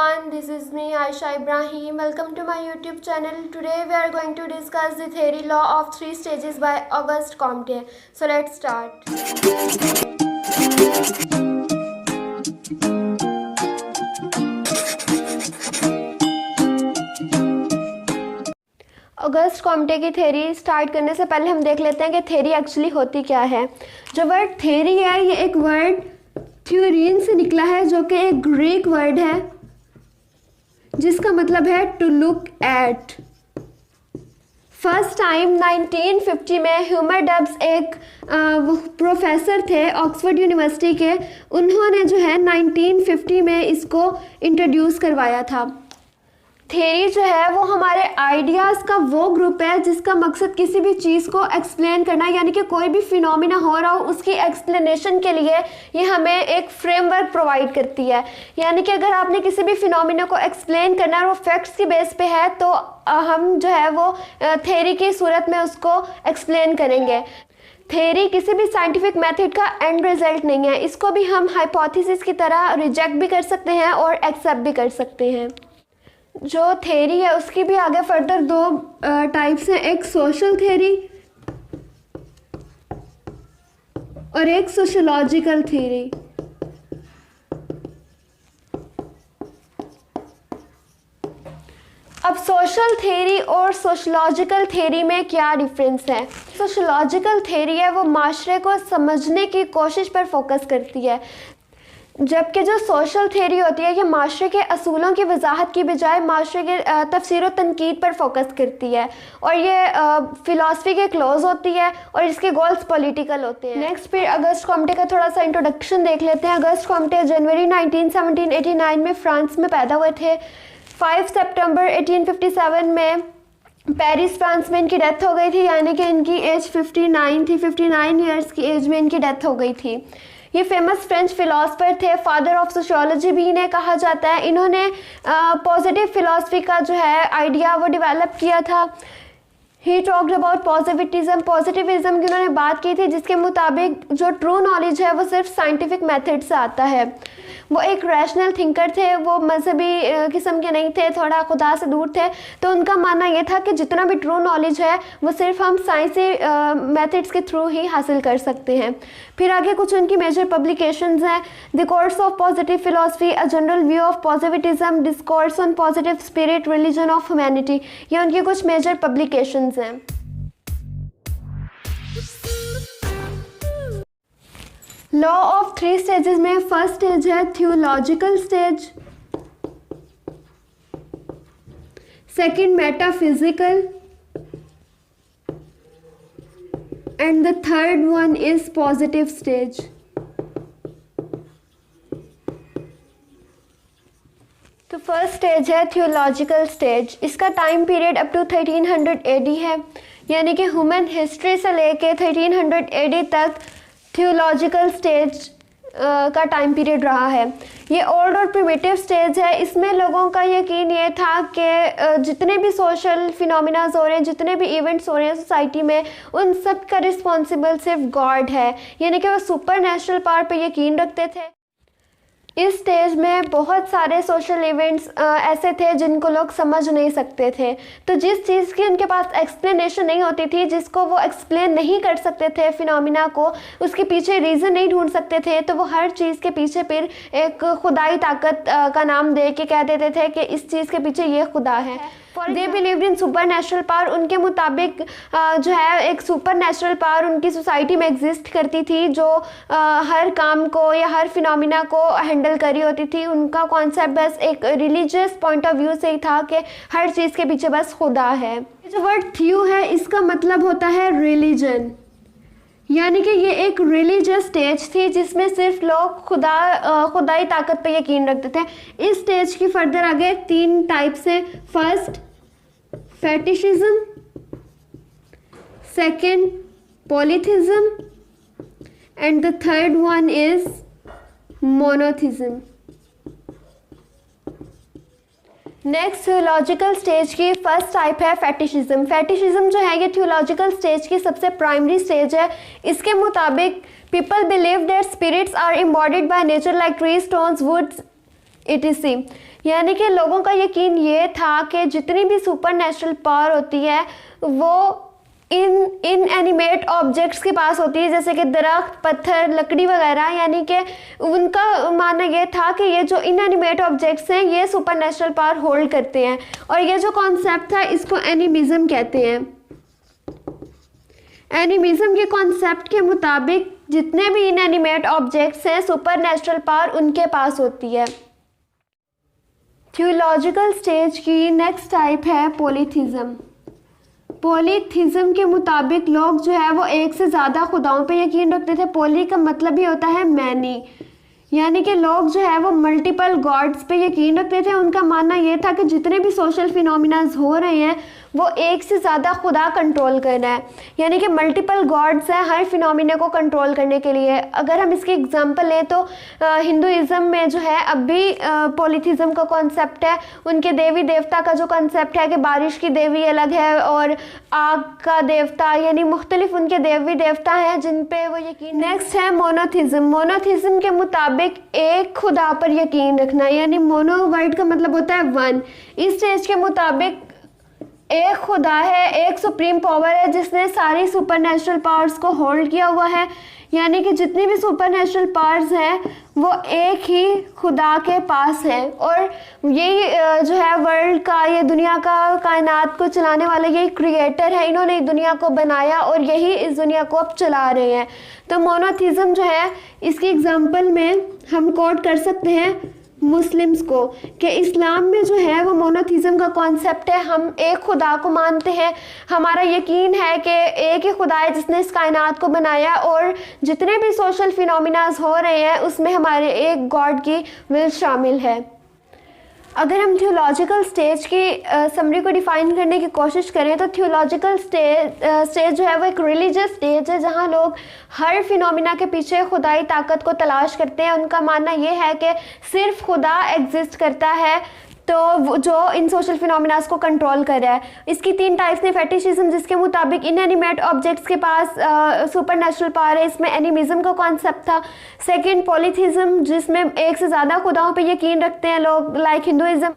everyone, this is me Aisha Ibrahim. Welcome to my YouTube channel. Today we are going to discuss the theory law of three stages by Auguste Comte. So let's start. August Comte की theory start करने से पहले हम देख लेते हैं कि theory actually होती क्या है। जो वर्ड थ्योरी है ये एक वर्ड थ्योरीन से निकला है जो कि एक ग्रीक वर्ड है जिसका मतलब है to look at. First time 1950 में ह्यूमर डब्स एक प्रोफेसर थे ऑक्सफोर्ड यूनिवर्सिटी के, उन्होंने जो है 1950 में इसको इंट्रोड्यूस करवाया था। थ्योरी जो है वो हमारे आइडियाज़ का वो ग्रुप है जिसका मकसद किसी भी चीज़ को एक्सप्लेन करना, यानी कि कोई भी फिनोमिना हो रहा हो उसकी एक्सप्लेनेशन के लिए ये हमें एक फ्रेमवर्क प्रोवाइड करती है। यानी कि अगर आपने किसी भी फिनोमिना को एक्सप्लेन करना है और वो फैक्ट्स की बेस पे है तो हम जो है वो थ्योरी की सूरत में उसको एक्सप्लेन करेंगे। थ्योरी किसी भी साइंटिफिक मेथड का एंड रिजल्ट नहीं है, इसको भी हम हाइपोथेसिस की तरह रिजेक्ट भी कर सकते हैं और एक्सेप्ट भी कर सकते हैं। जो थ्योरी है उसकी भी आगे फर्दर दो टाइप्स हैं, एक सोशल थ्योरी और एक सोशियोलॉजिकल थ्योरी। अब सोशल थ्योरी और सोशियोलॉजिकल थ्योरी में क्या डिफरेंस है? सोशियोलॉजिकल थ्योरी है वो माशरे को समझने की कोशिश पर फोकस करती है, जबकि जो सोशल थ्योरी होती है ये माशरे के असूलों की वजाहत की बजाय माशरे के तफसीर व तनकीद पर फोकस करती है और ये फ़िलासफ़ी के क्लोज होती है और इसके गोल्स पॉलिटिकल होते हैं। नेक्स्ट फिर अगस्ट कॉम्टे का थोड़ा सा इंट्रोडक्शन देख लेते हैं। अगस्ट कॉम्टे जनवरी 1789 में फ्रांस में पैदा हुए थे। 5 सितंबर 1857 में पेरिस फ्रांस में इनकी डेथ हो गई थी, यानी कि इनकी एज 59 थी। 59 ईयर्स की एज में इनकी डेथ हो गई थी। ये फेमस फ्रेंच फिलोसफर थे, फादर ऑफ सोशियोलॉजी भी इन्हें कहा जाता है। इन्होंने पॉजिटिव फिलोसफी का जो है आइडिया वो डेवलप किया था। ही टॉक्ड अबाउट पॉजिटिविज्म की उन्होंने बात की थी जिसके मुताबिक जो ट्रू नॉलेज है वो सिर्फ साइंटिफिक मेथड से आता है। वो एक रैशनल थिंकर थे, वो मजहबी किस्म के नहीं थे, थोड़ा खुदा से दूर थे। तो उनका मानना ये था कि जितना भी ट्रू नॉलेज है वो सिर्फ हम साइंसी मेथड्स के थ्रू ही हासिल कर सकते हैं। फिर आगे कुछ उनकी मेजर पब्लिकेशंस हैं। The course of positive philosophy, a general view of positivism, discourse on positive spirit, religion of humanity, ये उनकी कुछ मेजर पब्लिकेशंस हैं। लॉ ऑफ थ्री स्टेजेस में फर्स्ट स्टेज है theological stage, second metaphysical and the third one is positive stage. तो first stage है theological stage. इसका time period up to 1300 AD है, यानी कि ह्यूमन हिस्ट्री से लेके 1300 AD तक थियोलॉजिकल स्टेज का टाइम पीरियड रहा है। ये ओल्ड और प्रिमिटिव स्टेज है। इसमें लोगों का यकीन ये था कि जितने भी सोशल फिनोमिनाज हो रहे हैं, जितने भी इवेंट्स हो रहे हैं सोसाइटी में, उन सब का रिस्पॉन्सिबल सिर्फ गॉड है, यानी कि वो सुपर नेचुरल पावर पे यकीन रखते थे। इस स्टेज में बहुत सारे सोशल इवेंट्स ऐसे थे जिनको लोग समझ नहीं सकते थे। तो जिस चीज़ की उनके पास एक्सप्लेनेशन नहीं होती थी, जिसको वो एक्सप्लेन नहीं कर सकते थे फिनोमिना को, उसके पीछे रीज़न नहीं ढूंढ सकते थे, तो वो हर चीज़ के पीछे फिर एक खुदाई ताकत का नाम दे के कह देते थे कि इस चीज़ के पीछे ये खुदा है। They believed in super natural power. उनके मुताबिक जो है एक सुपर नेचुरल पावर उनकी सोसाइटी में एग्जिस्ट करती थी जो हर काम को या हर फिनोमिना को हैंडल करी होती थी। उनका कॉन्सेप्ट बस एक रिलीजियस पॉइंट ऑफ व्यू से ही था कि हर चीज़ के पीछे बस खुदा है। जो वर्ड थ्यू है इसका मतलब होता है रिलीजन, यानी कि ये एक रिलीजियस स्टेज थी जिसमें सिर्फ लोग खुदाई ताकत पे यकीन रखते थे। इस स्टेज की फर्दर आगे 3 टाइप्स हैं। First fetishism, second polytheism and the third one is monotheism. Next theological stage की फर्स्ट टाइप है फेटिशिज्म। फेटिशिज्म जो है ये थियोलॉजिकल स्टेज की सबसे प्राइमरी स्टेज है। इसके मुताबिक people believe that spirits are embodied by nature like tree, stones, woods, etc. यानी कि लोगों का यकीन ये था कि जितनी भी सुपर नेचुरल पावर होती है वो इन एनिमेट ऑब्जेक्ट्स के पास होती है, जैसे कि दरख्त, पत्थर, लकड़ी वगैरह। यानी कि उनका मानना ये था कि ये जो इन एनिमेट ऑब्जेक्ट्स हैं ये सुपर नेचुरल पावर होल्ड करते हैं, और ये जो कॉन्सेप्ट था इसको एनिमिज्म कहते हैं। एनिमिज्म के कॉन्सेप्ट के मुताबिक जितने भी इन एनिमेट ऑब्जेक्ट्स हैं सुपर नेचुरल पावर उनके पास होती है। थियोलॉजिकल स्टेज की नेक्स्ट टाइप है पॉलीथिज्म। पॉलीथिज्म के मुताबिक लोग जो है वो एक से ज़्यादा खुदाओं पे यकीन रखते थे। पॉली का मतलब ही होता है मैनी, यानी कि लोग जो है वो मल्टीपल गॉड्स पे यकीन रखते थे। उनका मानना ये था कि जितने भी सोशल फिनोमिनाज हो रहे हैं वो एक से ज़्यादा खुदा कंट्रोल कर रहा है, यानी कि मल्टीपल गॉड्स हैं हर फिनोमिना को कंट्रोल करने के लिए। अगर हम इसकी एग्जांपल लें तो हिंदुइज़्म में जो है अब भी पॉलीथिज्म का कॉन्सेप्ट है। उनके देवी देवता का जो कॉन्सेप्ट है कि बारिश की देवी अलग है और आग का देवता, यानी मुख्तलिफ उनके देवी देवता हैं जिन पे वो यकीन। नेक्स्ट है मोनोथिज्म। मोनोथिज्म के मुताबिक एक खुदा पर यकीन रखना, यानी मोनो वर्ड का मतलब होता है वन। इस स्टेज के मुताबिक एक खुदा है, एक सुप्रीम पावर है जिसने सारी सुपर नेचुरल पावर्स को होल्ड किया हुआ है, यानी कि जितनी भी सुपर नेचुरल पावर्स हैं वो एक ही खुदा के पास है, और यही जो है वर्ल्ड का, ये दुनिया का, कायनात को चलाने वाला यही क्रिएटर है। इन्होंने इस दुनिया को बनाया और यही इस दुनिया को अब चला रहे हैं। तो मोनोथिज्म जो है इसकी एग्जांपल में हम कोट कर सकते हैं मुस्लिम्स को कि इस्लाम में जो है वो मोनोथिज्म का कॉन्सेप्ट है। हम एक खुदा को मानते हैं, हमारा यकीन है कि एक ही खुदा है जिसने इस कायनात को बनाया, और जितने भी सोशल फिनोमिनाज हो रहे हैं उसमें हमारे एक गॉड की विल शामिल है। अगर हम थियोलॉजिकल स्टेज की समरी को डिफाइन करने की कोशिश करें तो थियोलॉजिकल स्टेज जो है वो एक रिलीजियस स्टेज है जहाँ लोग हर फिनोमिना के पीछे खुदाई ताकत को तलाश करते हैं। उनका मानना ये है कि सिर्फ खुदा एग्जिस्ट करता है तो जो इन सोशल फिनोमिनास को कंट्रोल कर रहा है। इसकी तीन टाइप्स हैं। फेटिशिज्म जिसके मुताबिक इनएनिमेट ऑब्जेक्ट्स के पास सुपर नेचुरल पावर है, इसमें एनिमिज्म का कॉन्सेप्ट था। सेकंड पॉलीथिज्म जिसमें एक से ज़्यादा खुदाओं पे यकीन रखते हैं लोग, लाइक हिंदुइज्म।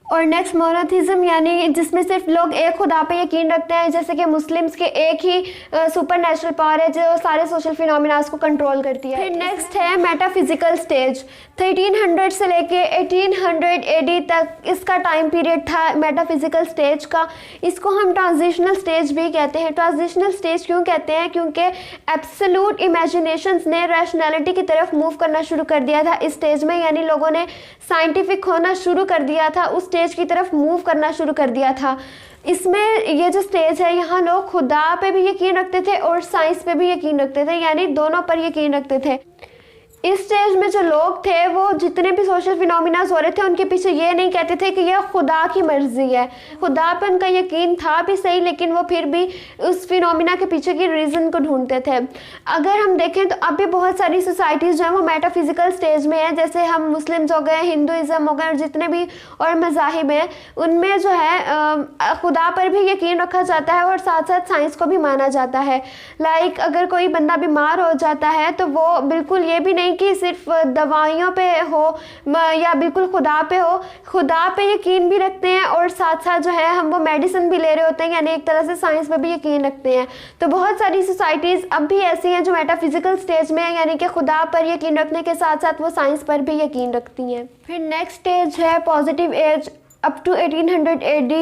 और नेक्स्ट मोनोथिज्म यानी जिसमें सिर्फ लोग एक खुदा पे यकीन रखते हैं, जैसे कि मुस्लिम्स के एक ही सुपर नेचुरल पावर है जो सारे सोशल फिनोमिनास को कंट्रोल करती है। फिर नेक्स्ट है मेटाफिजिकल स्टेज। 1300 से लेके 1800 AD तक इसका टाइम पीरियड था मेटाफिजिकल स्टेज का। इसको हम ट्रांजिशनल स्टेज भी कहते हैं। ट्रांजिशनल स्टेज क्यों कहते हैं? क्योंकि एब्सोल्यूट इमेजिनेशंस ने रैशनैलिटी की तरफ मूव करना शुरू कर दिया था इस स्टेज में, यानी लोगों ने साइंटिफिक होना शुरू कर दिया था, उस स्टेज की तरफ मूव करना शुरू कर दिया था। इसमें ये जो स्टेज है यहाँ लोग खुदा पे भी यकीन रखते थे और साइंस पे भी यकीन रखते थे, यानी दोनों पर यकीन रखते थे। इस स्टेज में जो लोग थे वो जितने भी सोशल फिनोमिनास हो रहे थे उनके पीछे ये नहीं कहते थे कि यह खुदा की मर्जी है। खुदा पर उनका यकीन था भी सही, लेकिन वो फिर भी उस फिनोमिना के पीछे की रीज़न को ढूंढते थे। अगर हम देखें तो अब भी बहुत सारी सोसाइटीज़ जो हैं वो मेटाफिजिकल स्टेज में हैं, जैसे हम मुस्लिम्स हो गए, हिंदुइज़्म हो गए, और जितने भी और मज़ाहिब हैं उनमें जो है खुदा पर भी यकीन रखा जाता है और साथ साथ साइंस को भी माना जाता है। लाइक अगर कोई बंदा बीमार हो जाता है तो वो बिल्कुल ये भी नहीं कि सिर्फ दवाइयों पे हो या बिल्कुल खुदा पे हो, खुदा पे यकीन भी रखते हैं और साथ साथ जो है हम वो मेडिसिन भी ले रहे होते हैं, यानी एक तरह से साइंस पे भी यकीन रखते हैं। तो बहुत सारी सोसाइटीज़ अब भी ऐसी हैं जो मेटाफिजिकल स्टेज में है, यानी कि खुदा पर यकीन रखने के साथ साथ वो साइंस पर भी यकीन रखती हैं। फिर नेक्स्ट स्टेज है positive age. Up to 1800 AD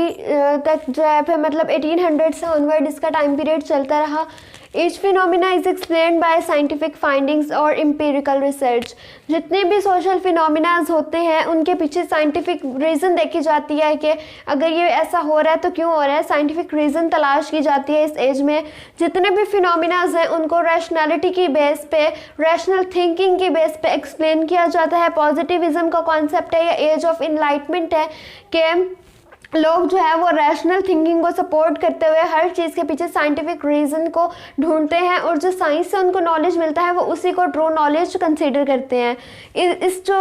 तक जो है, फिर मतलब 1800 से ऑनवर्ड इसका टाइम पीरियड चलता रहा। Each phenomena is explained by scientific findings और empirical research। जितने भी सोशल फिनोमिनाज होते हैं उनके पीछे साइंटिफिक रीज़न देखी जाती है कि अगर ये ऐसा हो रहा है तो क्यों हो रहा है, साइंटिफिक रीज़न तलाश की जाती है इस एज में। जितने भी फिनोमिनाज हैं उनको रैशनैलिटी की बेस पे, रैशनल थिंकिंग की बेस पे एक्सप्लेन किया जाता है। पॉजिटिविज्म का कॉन्सेप्ट है या एज ऑफ इनलाइटमेंट है कि लोग जो है वो रैशनल थिंकिंग को सपोर्ट करते हुए हर चीज़ के पीछे साइंटिफिक रीज़न को ढूंढते हैं और जो साइंस से उनको नॉलेज मिलता है वो उसी को ट्रू नॉलेज कंसीडर करते हैं। इस जो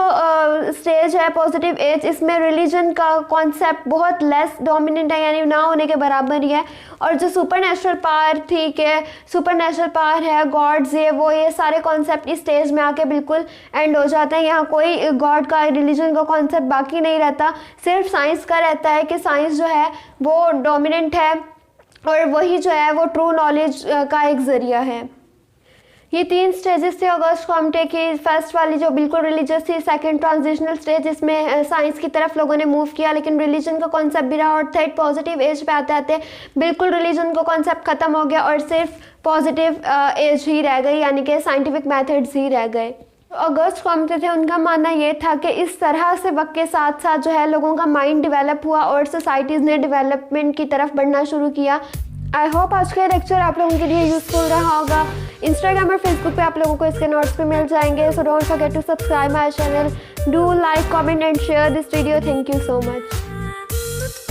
स्टेज है पॉजिटिव एज, इसमें रिलीजन का कॉन्सेप्ट बहुत लेस डोमिनेंट है, यानी ना होने के बराबर ही है। और जो सुपर नेचुरल पावर, ठीक है, सुपर नेचुरल पावर है, गॉड्स, ये सारे कॉन्सेप्ट इस स्टेज में आके बिल्कुल एंड हो जाते हैं। यहाँ कोई गॉड का, रिलीजन का कॉन्सेप्ट बाकी नहीं रहता, सिर्फ साइंस का रहता है कि साइंस जो है वो डोमिनेंट है और वही जो है वो ट्रू नॉलेज का एक ज़रिया है। ये 3 स्टेजेस थे ऑगस्ट कॉम्टे की। फर्स्ट वाली जो बिल्कुल रिलीजियस थी, सेकंड ट्रांजिशनल स्टेज, इसमें साइंस की तरफ लोगों ने मूव किया लेकिन रिलीजन का कॉन्सेप्ट भी रहा, और थर्ड पॉजिटिव एज पे आते आते बिल्कुल रिलीजन का कॉन्सेप्ट ख़त्म हो गया और सिर्फ पॉजिटिव एज ही रह गई, यानी कि साइंटिफिक मेथड्स ही रह गए। ऑगस्ट कॉम्टे थे, उनका मानना ये था कि इस तरह से वक्त के साथ साथ जो है लोगों का माइंड डेवलप हुआ और सोसाइटीज़ ने डेवलपमेंट की तरफ बढ़ना शुरू किया। आई होप आज का लेक्चर आप लोगों के लिए यूज़फुल रहा होगा। इंस्टाग्राम और फेसबुक पे आप लोगों को इसके नोट्स भी मिल जाएंगे। So don't forget to subscribe my channel, do like, comment and share this video. Thank you so much.